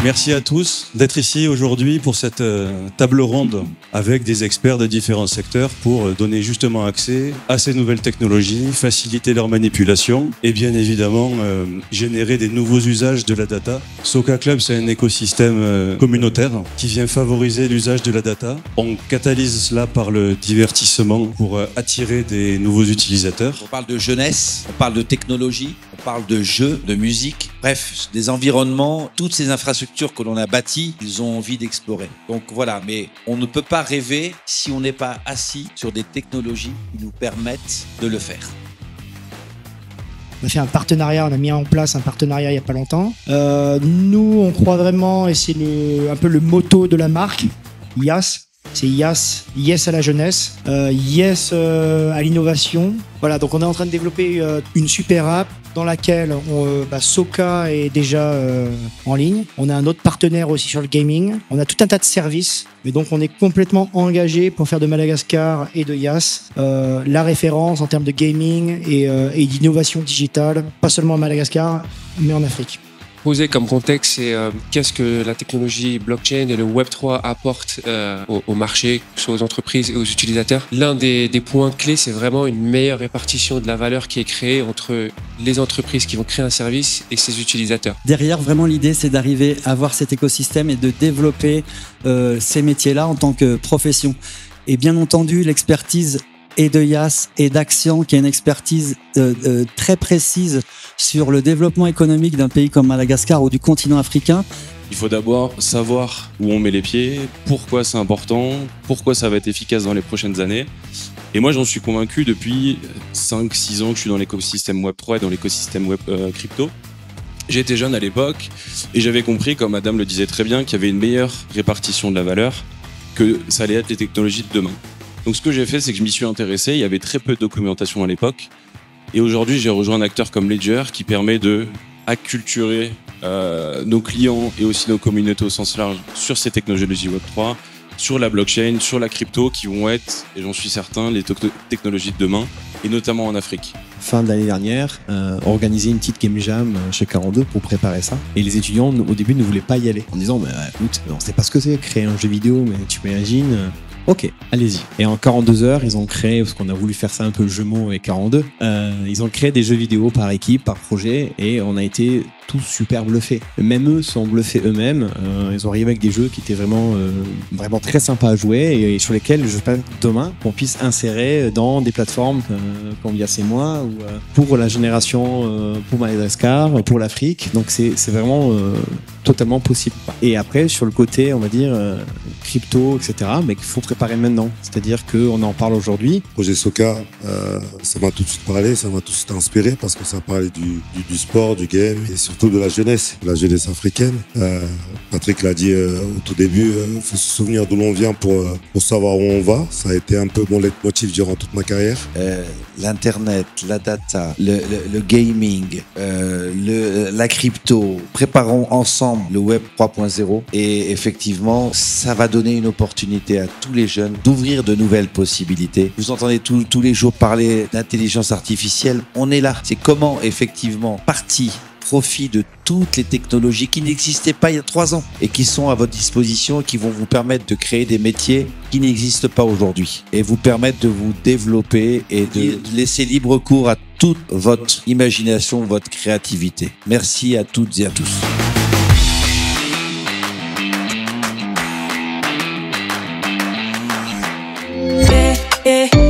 Merci à tous d'être ici aujourd'hui pour cette table ronde avec des experts de différents secteurs pour donner justement accès à ces nouvelles technologies, faciliter leur manipulation et bien évidemment générer des nouveaux usages de la data. Soka Club, c'est un écosystème communautaire qui vient favoriser l'usage de la data. On catalyse cela par le divertissement pour attirer des nouveaux utilisateurs. On parle de jeunesse, on parle de technologie, on parle de jeux, de musique, bref, des environnements, toutes ces infrastructures que l'on a bâties, ils ont envie d'explorer. Donc voilà, mais on ne peut pas rêver si on n'est pas assis sur des technologies qui nous permettent de le faire. On a fait un partenariat, on a mis en place un partenariat il n'y a pas longtemps. Nous, on croit vraiment, et c'est un peu le motto de la marque, YAS. C'est yes à la jeunesse, yes à l'innovation. Voilà, donc on est en train de développer une super app dans laquelle Soka est déjà en ligne. On a un autre partenaire aussi sur le gaming. On a tout un tas de services. Mais donc on est complètement engagé pour faire de Madagascar et de YAS la référence en termes de gaming et d'innovation digitale, pas seulement à Madagascar, mais en Afrique. Poser comme contexte, c'est qu'est-ce que la technologie blockchain et le Web3 apportent au marché, que ce soit aux entreprises et aux utilisateurs. L'un des points clés, c'est vraiment une meilleure répartition de la valeur qui est créée entre les entreprises qui vont créer un service et ses utilisateurs. Derrière, vraiment, l'idée, c'est d'arriver à avoir cet écosystème et de développer ces métiers-là en tant que profession. Et bien entendu, l'expertise et de YAS et d'Axian, qui a une expertise très précise sur le développement économique d'un pays comme Madagascar ou du continent africain. Il faut d'abord savoir où on met les pieds, pourquoi c'est important, pourquoi ça va être efficace dans les prochaines années. Et moi, j'en suis convaincu depuis 5-6 ans que je suis dans l'écosystème Web3 et dans l'écosystème Web crypto. J'étais jeune à l'époque et j'avais compris, comme Adam le disait très bien, qu'il y avait une meilleure répartition de la valeur, que ça allait être les technologies de demain. Donc ce que j'ai fait, c'est que je m'y suis intéressé. Il y avait très peu de documentation à l'époque. Et aujourd'hui, j'ai rejoint un acteur comme Ledger qui permet de acculturer nos clients et aussi nos communautés au sens large sur ces technologies Web3, sur la blockchain, sur la crypto, qui vont être, et j'en suis certain, les technologies de demain, et notamment en Afrique. Fin de l'année dernière, organiser une petite game jam chez 42 pour préparer ça. Et les étudiants, au début, ne voulaient pas y aller. En disant, écoute, on sait pas ce que c'est, créer un jeu vidéo, mais tu m'imagines... Ok, allez-y. Et en 42 heures, ils ont créé, parce qu'on a voulu faire ça un peu le jeu mot avec 42, ils ont créé des jeux vidéo par équipe, par projet, et on a été tous super bluffés. Même eux sont bluffés eux-mêmes. Ils ont arrivé avec des jeux qui étaient vraiment très sympas à jouer et sur lesquels je pense demain qu'on puisse insérer dans des plateformes comme Yas et moi, ou pour la génération, pour Madagascar, pour l'Afrique. Donc c'est vraiment totalement possible. Et après, sur le côté, on va dire, crypto, etc., mais qu'il faut préparer maintenant. C'est-à-dire qu'on en parle aujourd'hui. Projet Soka, ça m'a tout de suite parlé, ça m'a tout de suite inspiré parce que ça parlait du sport, du game et surtout de la jeunesse africaine. Patrick l'a dit au tout début, il faut se souvenir d'où l'on vient pour savoir où on va. Ça a été un peu mon leitmotiv durant toute ma carrière. L'internet, la data, le gaming, la crypto, préparons ensemble le Web 3.0 et effectivement, ça va donner une opportunité à tous les jeunes d'ouvrir de nouvelles possibilités. Vous entendez tous les jours parler d'intelligence artificielle, on est là. C'est comment effectivement profit de toutes les technologies qui n'existaient pas il y a 3 ans et qui sont à votre disposition et qui vont vous permettre de créer des métiers qui n'existent pas aujourd'hui et vous permettre de vous développer et de laisser libre cours à toute votre imagination, votre créativité. Merci à toutes et à tous. Yeah.